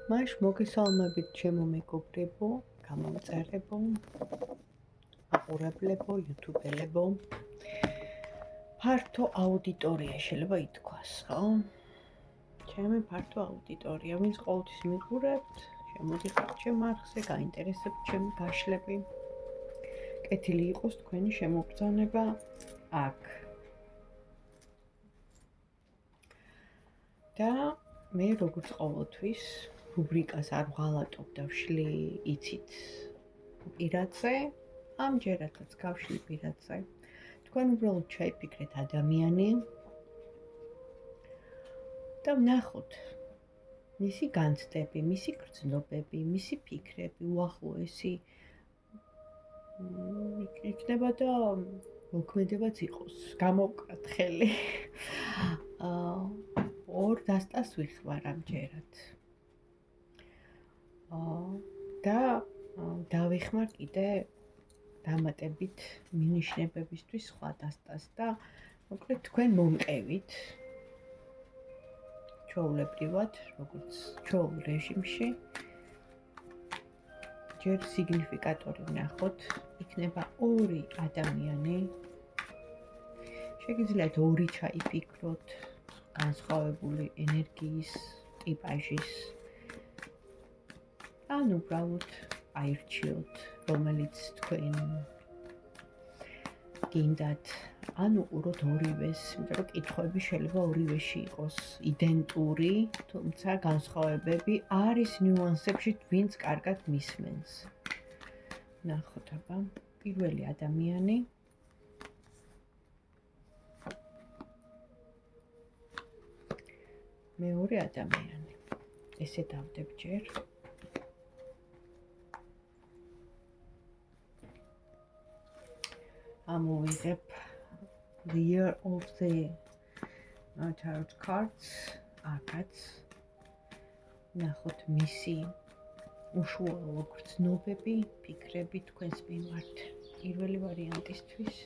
მაშ მოგესალმებით ჩემო მეგობრებო, გამომწერებო, აყურებლებო, იუთუბელებო. ფართო აუდიტორია შეიძლება ითქვას, ხო? ჩემი ფართო აუდიტორია, ვინც ყოველთვის მიყურებთ, შემოდიხართ ჩემ არხზე, გაინტერესებთ ჩემი გაშლები. კეთილი იყოს თქვენი შემოგზანება აქ. და მე როგორც ყოველთვის რუბრიკას არ ვღალატობ და ვშლი იცით პირადზე, ამჯერადაც გავშლი პირადზე. თქვენ უბრალოდ ჩაიფიქრეთ ადამიანი და ვნახოთ მისი განცდები, მისი გრძნობები, მისი ფიქრები, უახლოესი იქნება და მოქმედებაც იყოს გამოვკათხელი. ორ დასტას ვიხმარ ამჯერად. და დავიხმარ კიდე დამატებით მინიშნებებისთვის სხვა დასტას და მოკლედ თქვენ მომყევით ჩვეულებრივად, როგორც ჩვეულ რეჟიმში ჯერ სიგნიფიკატორი ვნახოთ, იქნება ორი ადამიანი, შეგიძლიათ ორი ჩაიფიქროთ, განსხვავებული ენერგიის, ტიპაჟის, ან უბრალოდ აირჩიოთ, რომელიც თქვენ გინდათ, ან უყუროთ ორივეს, იმიტომ რომ კითხვები შეიძლება ორივეში იყოს იდენტური, თუმცა განსხვავებები არის ნიუანსებში, ვინც კარგად მისმენს. ნახოთ აბა, პირველი ადამიანი. მეორე ადამიანი. ესე დავდებ ჯერ. ამოვიღებ the year of the tarot cards, აქაც. ნახოთ მისი უშუალო გრძნობები, ფიქრები თქვენს მიმართ. პირველი ვარიანტისთვის,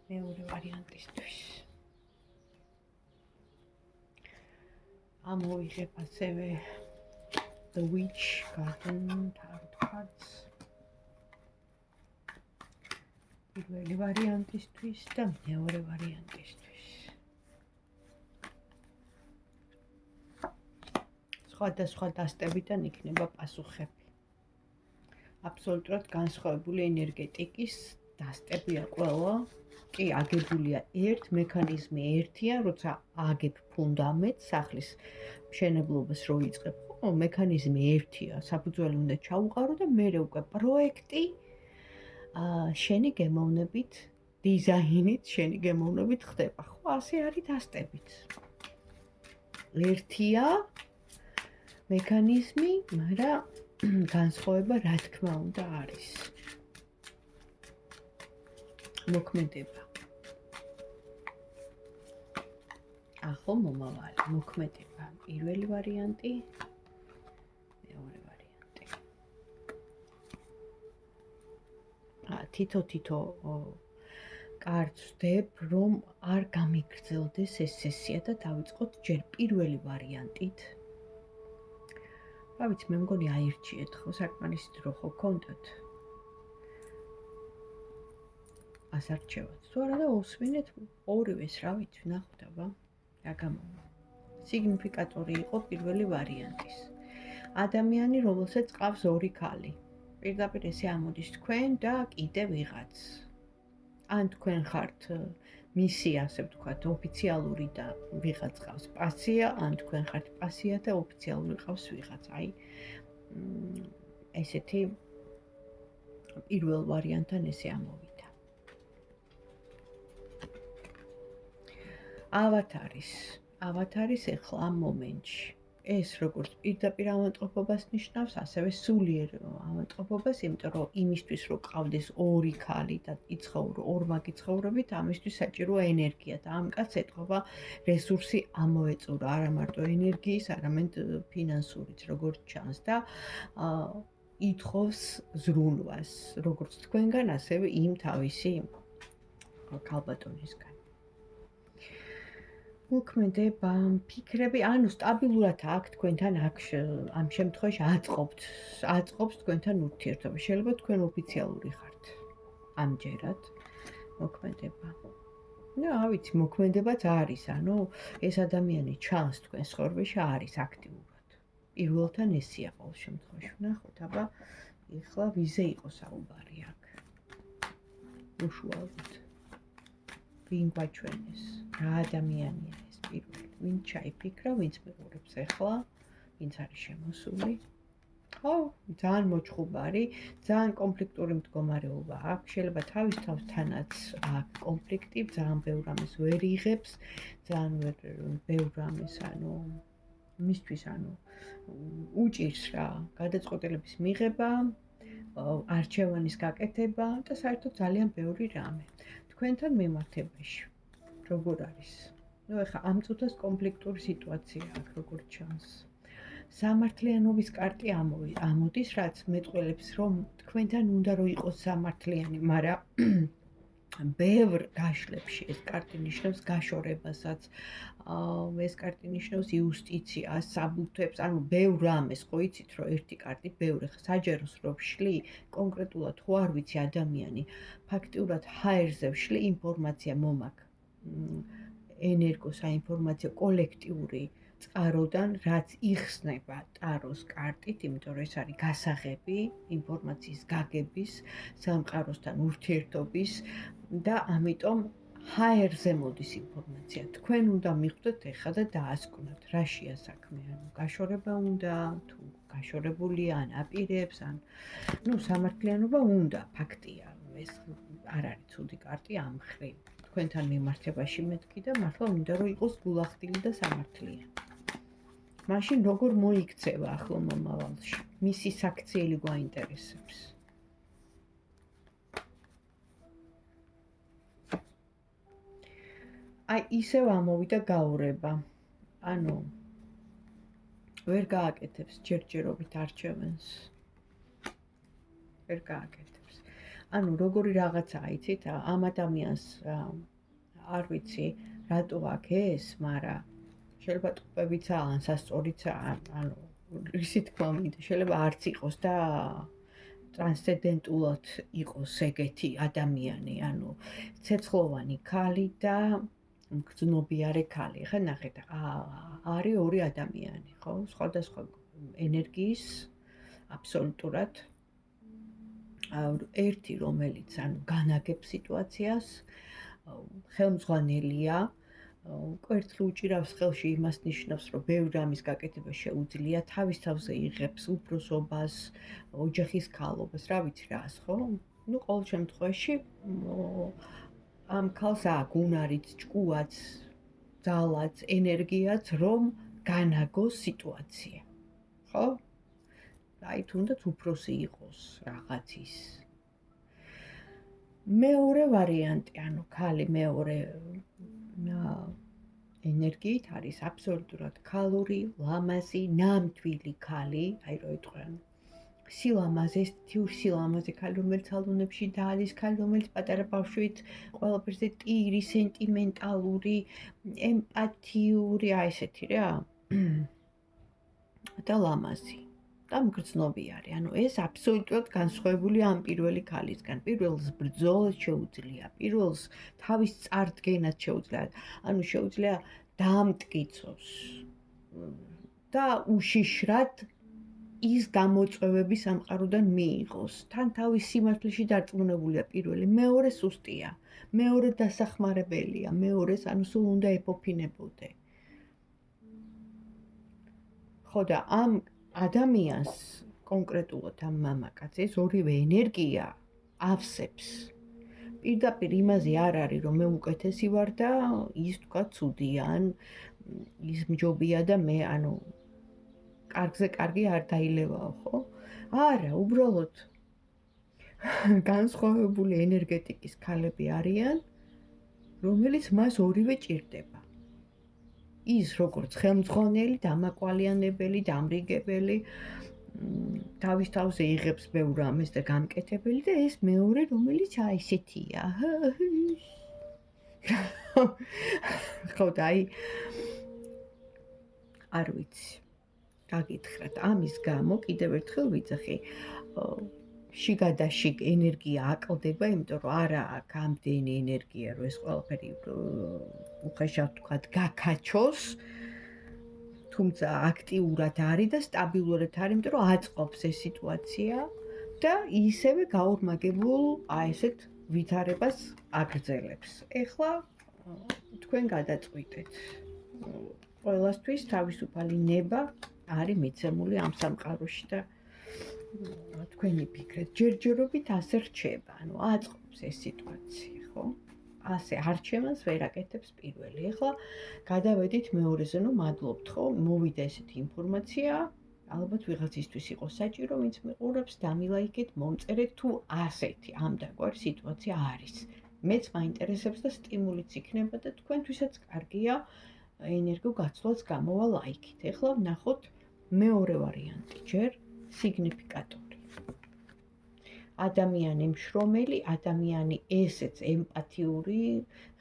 მეორე ვარიანტისთვის. ამოვიღებ ასევე the witch garden tarot cards. პირველი ვარიანტისთვის და მეორე ვარიანტისთვის. სხვადასხვა დასტებიდან იქნება პასუხები. აბსოლუტურად განსხვავებული ენერგეტიკის დასტებია ყველა. კი, აგებულია ერთ მექანიზმი ერთია, როცა აგებ ფუნდამენტს, სახლის მშენებლობას რო იწყებ, ხო, მექანიზმი ერთია, საფუძველი უნდა ჩაუყარო და მერე უკვე პროექტი შენი გემოვნებით, დიზაინით, შენი გემოვნებით ხდება. ხო, ასე არის დასტებით. ერთია მექანიზმი, მაგრამ განსხვავება რა თქმა უნდა არის. მოქმედება. ახო მომავალი, მოქმედება. პირველი ვარიანტი, მეორე ვარიანტი. თითო კარტს ვდებ, რომ არ გამიგრძელდეს ეს სესია და დავიწყოთ ჯერ პირველი ვარიანტით. რა ვიცი, მე მგონი აირჩიეთ, ხო, საკმარისი დრო ხო გქონდათ? ასარჩევათ. თუ არა და უსვინეთ ორივეს, რა ვიცი, ვნახოთ აბა, რა გამოვა. სიგნიფიკატორი იყო პირველი ვარიანტის. ადამიანი, რომელსაც ყავს ორი ქალი. პირდაპირ ესე ამოდის თქვენ და კიდე ვიღაც. ან თქვენ ხართ მისი, ასე ვთქვათ, ოფიციალური და ვიღაც ყავს პასია, ან თქვენ ხართ პასია და ოფიციალური ყავს ვიღაც. აი, ესეთი პირველ ვარიანტთან ესე ამოვიდა. ავათარის ეხლა ამ მომენტში. ეს როგორც პირდაპირ ავადმყოფობას ნიშნავს, ასევე სულიერ ავადმყოფობას, იმიტომ რომ იმისთვის რომ ყავდეს ორი ქალი და იცხოვრო ორმაგი ცხოვრობით, ამისთვის საჭიროა ენერგია და ამ კაცს ეთყობა რესურსი ამოეწურა, არა მარტო ენერგიის, არამედ ფინანსურიც, როგორც ჩანს და ითხოვს ზრუნვას, როგორც თქვენგან, ასევე იმ თავისი ქალბატონისგან. მოქმედება, ფიქრები, ანუ სტაბილურად აქ თქვენთან აქ ამ შემთხვევაში აწყობს თქვენთან ურთიერთობა. შეიძლება თქვენ ოფიციალური ხართ. ამჯერად მოქმედება. ავიცი, მოქმედებაც არის, ანუ ეს ადამიანი ჩანს თქვენს ცხოვრებაში, არის აქტიურად. პირველთან ესია ყოველ შემთხვევაში. ვნახოთ, აბა ეხლა ვიზე იყო საუბარი აქ. უშუალოდ. ვინ გვაჩვენეს? რა ადამიანია ეს პირველი? ვინ ჩაიფიქრა, ვინც მეყურებს ახლა, ვინც არის შემოსული? ხო, ძალიან მოჩხუბარი, ძალიან კონფლიქტური მდგომარეობა აქვს. შეიძლება თავის თავთანაც აქ კონფლიქტი, ძალიან ბევრ რამეს ვერ იღებს, ძალიან ბევრ რამეს, ანუ მისთვის, ანუ უჭირს რა, გადაწყვეტილების მიღება, არჩევანის გაკეთება და საერთოდ ძალიან ბევრი რამე. თქვენთან მიმართებაში როგორ არის? ეხლა ამ წუთას კონფლიქტური სიტუაცია აქვს, როგორც ჩანს. სამართლიანობის კარტი ამოდის, რაც მეტყველებს, რომ თქვენთან უნდა რომ იყოს სამართლიანი, მაგრამ ბევრ გაშლებში ეს კარტი ნიშნავს გაშორებასაც, ეს კარტი ნიშნავს იუსტიციას, საბუთებს, ანუ ბევრ რამეს, ხო იცით, რომ ერთი კარტი ბევრი, ხა საჯეროს რო ვშლი, კონკრეტულად ხო არ ვიცი ადამიანი, ფაქტიურად ჰაერზე ვშლი ინფორმაცია მომაქვს. ენერგო საინფორმაციო კოლექტიური წყაროდან, რაც იხსნება ტაროს კარტით, იმიტომ რომ ეს არის გასაღები, ინფორმაციის გაგების, სამყაროსთან ურთიერთობის და ამიტომ ჰაერზე მოდის ინფორმაცია. თქვენ უნდა მიხვდეთ ეხლა და დაასკვნათ, რაშია საქმე, ანუ გაშორება უნდა, თუ გაშორებულია, ან აპირებს, ან სამართლიანობა უნდა, ფაქტია, ეს არ არის ცუდი კარტი ამ მხრივ. თქვენთან მიმართებაში მეთქი და მართლა უნდა რომ იყოს გულახდილი და სამართლიანი. მაშინ როგორ მოიქცევა ახლო მომავალში? მისი საქციელი გვაინტერესებს. აი ისევ ამოვიდა გაურება. ანუ ვერ გააკეთებს ჯერჯერობით არჩევანს. ვერ გააკეთებს. ანუ როგორი რაღაცაა, იცით, ამ ადამიანს არ ვიცი, რატო აქ ეს, მაგრამ შეიძლება ტყუპებიცა, ან სასწორიცა, ანუ ისი თქმა მინდა, შეიძლება არც იყოს და ტრანსცენდენტულად იყოს ეგეთი ადამიანი, ანუ ცეცხლოვანი ქალი და გრძნობიარე ქალი. ხა ნახეთ, არის ორი ადამიანი, ხო? სხვადასხვა ენერგიის აბსოლუტურად ერთი, რომელიც ანუ განაგებს სიტუაციას, ხელმძღვანელია, კვერთხი უჭირავს ხელში იმას ნიშნავს, რომ ბევრი რამის გაკეთება შეუძლია, თავის თავზე იღებს უფროსობას, ოჯახის ქალობას, რა ვიცი რას, ხო? ყოველ შემთხვევაში ამ ქალს აქვს უნარიც, ჭკუაც, ძალაც, ენერგიაც, რომ განაგოს სიტუაცია. ხო? აი თუნდაც უფროსი იყოს რაღაცის. მეორე ვარიანტი, ანუ ქალი მეორე ენერგიით არის აბსოლუტურად ქალური, ლამაზი, ნამდვილი ქალი, აი რო იტყვიან. სილამაზე, სილამაზე ქალი, რომელიც ალუნებში დაადის, ქალი, რომელიც პატარა ბავშვით ყველაფერზე ტირი, სენტიმენტალური, ემპათიური, აი ესეთი რა. და ლამაზი. და მგრძნობიარე, ანუ ეს აბსოლუტურად განსხვავებული ამ პირველი ქალისგან. პირველს ბრძოლას შეუძლია, პირველს თავის წარდგენას შეუძლია, ანუ შეუძლია დაამტკიცოს და უშიშრად ის გამოწვევები სამყაროდან მიიღოს. თან თავის სიმართლეში დარწმუნებულია პირველი, მეორე სუსტია, მეორე დასახმარებელია, მეორეს ანუ სულ უნდა ეფოფინებოდე. ხო და ამ ადამიანს კონკრეტულად ამ მამაკაცს ორივე ენერგია ავსებს. პირდაპირ იმაზე არ არის, რომ მე უკეთესი ვარ და ის თქვა ცუდია, ან ის მჯობია და მე, ანუ კარგზე კარგი არ დაილევაო, ხო? არა, უბრალოდ განსხვავებული ენერგეტიკის ქალები არიან, რომელიც მას ორივე ჭირდება. ის როგორც ხელმძღვანელი, დამაკვალიანებელი, დამრიგებელი, თავის თავზე იღებს ბევრ რამეს და გამკეთებელი და ეს მეორე, რომელიც აი ესეთია. ხო და აი არ ვიცი გაგითხრათ ამის გამო კიდევ ერთხელ ვიძახი შიგადაშიგ ენერგია აკლდება, იმიტომ რომ არა აქვს ამდენი ენერგია, რომ ეს ყველაფერი უხეშად ვთქვათ გაქაჩოს, თუმცა აქტიურად არის და სტაბილურად არის, იმიტომ რომ აწყობს ეს სიტუაცია და ისევე გაორმაგებულ ესეთ ვითარებას აგრძელებს. ეხლა თქვენ გადაწყვიტეთ. ყველასთვის თავისუფალი ნება არის მიცემული ამ სამყაროში და თქვენი ფიქრეთ, ჯერჯერობით ასე რჩება, ანუ აწყობს ეს სიტუაცია, ხო? ასე არჩევანს ვერ აკეთებს პირველი. ეხლა გადავედით მეორეზე, ну მადლობთ, ხო? მოვიდა ესეთი ინფორმაცია, ალბათ ვიღაცისთვის იყო საჭირო, ვინც მიყურებს, დამილაიქეთ, მომწერეთ თუ ასეთი ამდაგვარი სიტუაცია არის. მეც მაინტერესებს და სტიმულიც იქნება და თქვენთვისაც კარგია ენერგო გაცვლას გამოვა ლაიქით. ეხლა ვნახოთ მეორე ვარიანტი, ჯერ სიგნიფიკატორი. ადამიანი მშრომელი, ადამიანი ესეც ემპათიური,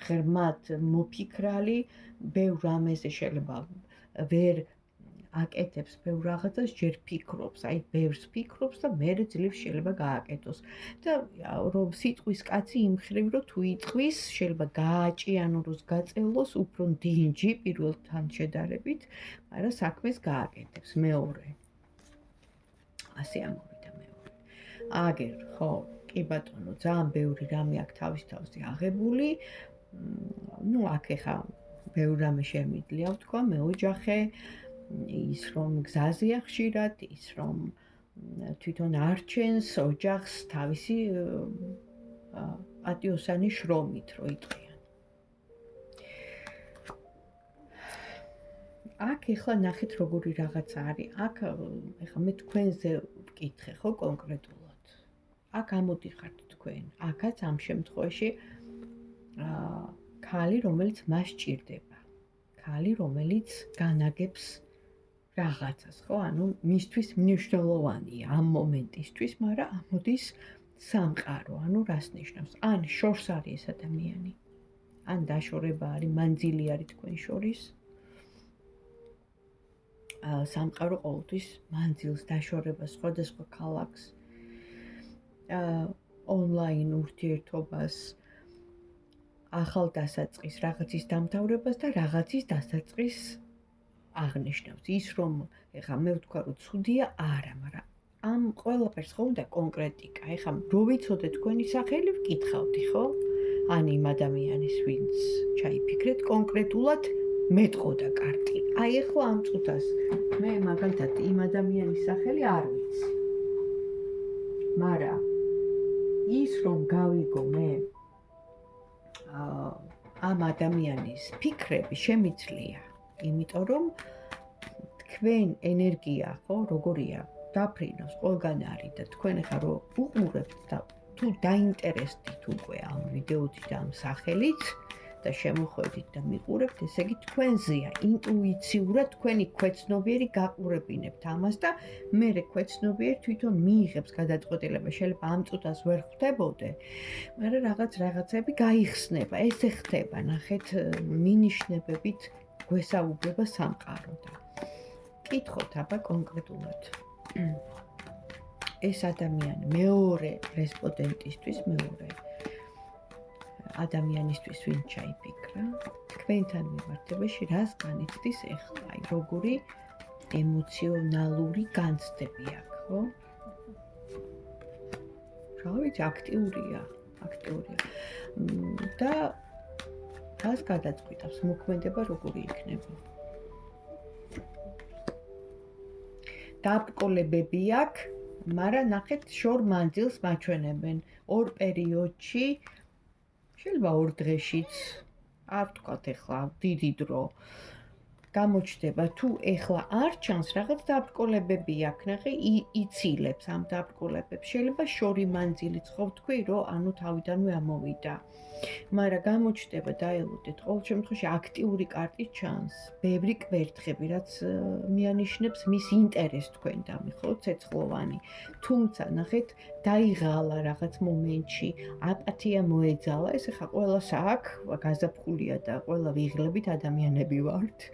ღრმად მოფიქრალი, ბევრ რამეზე შეიძლება ვერ აკეთებს ბევრ რაღაცას, ჯერ ფიქრობს, აი ბევრს ფიქრობს და მერე ძლივს შეიძლება გააკეთოს. და რომ სიტყვის კაცი იმ ხრივ რომ თუ იტყვის, შეიძლება გააჭიანუროს, გაწევლოს უფრო დინჯი პირველთან შედარებით, მაგრამ საქმეს გააკეთებს. მეორე ასე ამოვიდა მეორე. აგერ, ხო, კი ბატონო, ძალიან ბევრი რამე აქვს თავის-თავზე აღებული. ну აქ ეხა ბევრ რამე შემიძლია ვთქვა, მეოჯახე, ის რომ გზაზეა ხშირად, ის რომ თვითონ არჩენს ოჯახს თავისი პატიოსანი შრომით რო იტყვიან. აქ ეხლა ნახეთ როგორი რაღაცა არის. აქ ეხლა მე თქვენზე ვკითხე ხო კონკრეტულად. აქ ამოდიხართ თქვენ. აქაც ამ შემთხვევაში ქალი, რომელიც მას ჭირდება. ქალი, რომელიც განაგებს რაღაცას, ხო? ანუ მისთვის მნიშვნელოვანია ამ მომენტისთვის, მაგრამ ამოდის სამყარო, ანუ რას ნიშნავს? ან შორს არის ეს ადამიანი, ან დაშორება არის, მანძილი არის თქვენ შორის. სამყარო ყოველთვის მანძილს დაშორებას სხვადასხვა ქალაქს, ონლაინ ურთიერთობას, ახალ დასაწყის რაღაცის დამთავრებას და რაღაცის დასაწყის აღნიშნავს. ის რომ ეხლა მე ვთქვა რომ ცუდია, არა, მაგრამ ამ ყველაფერს ხო უნდა კონკრეტიკა. ეხლა რო ვიცოდე თქვენი სახელი ვკითხავდი, ხო? ან იმ ადამიანის ვინც ჩაიფიქრეთ კონკრეტულად მეტყოდა კარტი. აი ეხლა ამ წუთას მე მაგალითად იმ ადამიანის სახელი არ ვიცი. მაგრამ ის რომ გავიგო მე ამ ადამიანის ფიქრები შემიძლია, იმიტომ რომ თქვენ ენერგია ხო როგორია დაფრინავს ყველგან არის და თქვენ ახლა რო უყურებთ და თუ დაინტერესდით უკვე ამ ვიდეოთი და ამ სახელით და შემოხვედით და მიყურებთ, ესე იგი თქვენზეა ინტუიციურად თქვენი ქვეცნობიერი გაყურებინებთ ამას და მერე ქვეცნობიერი თვითონ მიიღებს გადაწყვეტილება. შეიძლება ამ წუთას ვერ ხვდებოდე, მაგრამ რაღაცები გაიხსნება, ესე ხდება, ნახეთ მინიშნებებით გვესაუბრება სამყარო და კითხოთ აბა კონკრეტულად. ეს ადამიანი მეორე რესპონდენტისთვის, მეორე ადამიანისთვის ვინ ჩაიფიქრა, თქვენთან მიმართებაში რას განიცდის ეხლა, აი როგორი ემოციონალური განცდები აქვს, ხო? რა ვიცი, აქტიურია. და რას გადაწყვიტავს, მოქმედება როგორი იქნება? დაბრკოლებები აქვს, მაგრამ ნახეთ შორ მანძილს მაჩვენებენ ორ პერიოდში, შეიძლება ორ დღეშიც, არ ვთქვათ ეხლა დიდი დრო. გამოჩნდება თუ ეხლა არ ჩანს რაღაც დაბრკოლებები აქ ნახე იცილებს ამ დაბრკოლებებს შეიძლება შორი მანძილიც ხო ვთქვი რომ ანუ თავიდანვე ამოვიდა მაგრამ გამოჩნდება დაელოდეთ ყოველ შემთხვევაში აქტიური კარტი ჩანს ბევრი კვერთხები რაც მიანიშნებს მის ინტერესს თქვენდამი ხო ცეცხლოვანი თუმცა ნახეთ დაიღალა რაღაც მომენტში აპათია მოეძალა ეს ახლა ყველას აქვს გაზაფხულია და ყველა ვიღლებით ადამიანები ვართ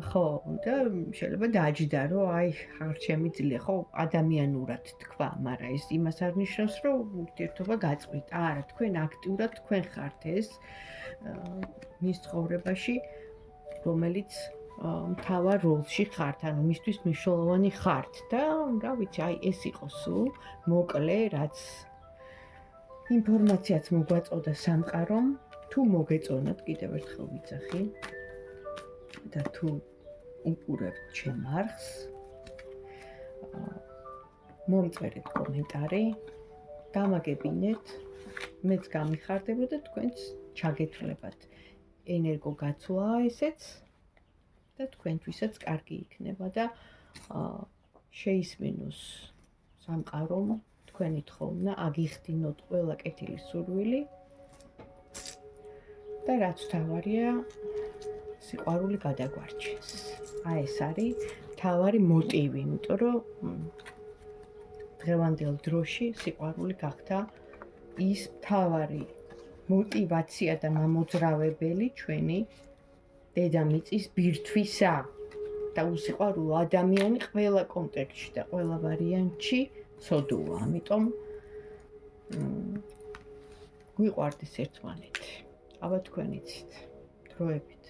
ხო და შეიძლება დაჯდა რომ აი არ შემიძლია ხო ადამიანურად თქვა მაგრამ ეს იმას არ ნიშნავს რომ ურთიერთობა გაწყვიტა არა თქვენ აქტიურად თქვენ ხართ ეს მის ცხოვრებაში რომელიც მთავარ როლში ხართ ანუ მისთვის მნიშვნელოვანი ხართ და რა ვიცი აი ეს იყო სულ მოკლე რაც ინფორმაციაც მოგვაწოდა სამყარომ თუ მოგეწონათ კიდევ ერთხელ ვიძახი და თუ უყურებთ ჩემ არხს მომწერეთ კომენტარი გამაგებინეთ მეც გამიხარდებოდა თქვენც ჩაგეთვლებათ ენერგო გაცვლაა ესეც და თქვენთვისაც კარგი იქნება და შეისმინოს სამყარომ თქვენი თხოვნა აგიხდინოთ ყველა კეთილი სურვილი და რაც თავარია სიყვარული გადაგვარჩენს. აი ეს არის თავარი მოტივი, იმიტომ რომ დღევანდელ დროში სიყვარული გახდა ის თავარი мотивация და მამოძრავებელი ჩვენი დედამიწის ბირთვისა და უსიყვარულო ადამიანი ყველა კონტექსტში და ყველა ვარიანტში ცოდუა. ამიტომ გვიყვარდეს ერთმანეთი. აბა თქვენ იცით. დროებით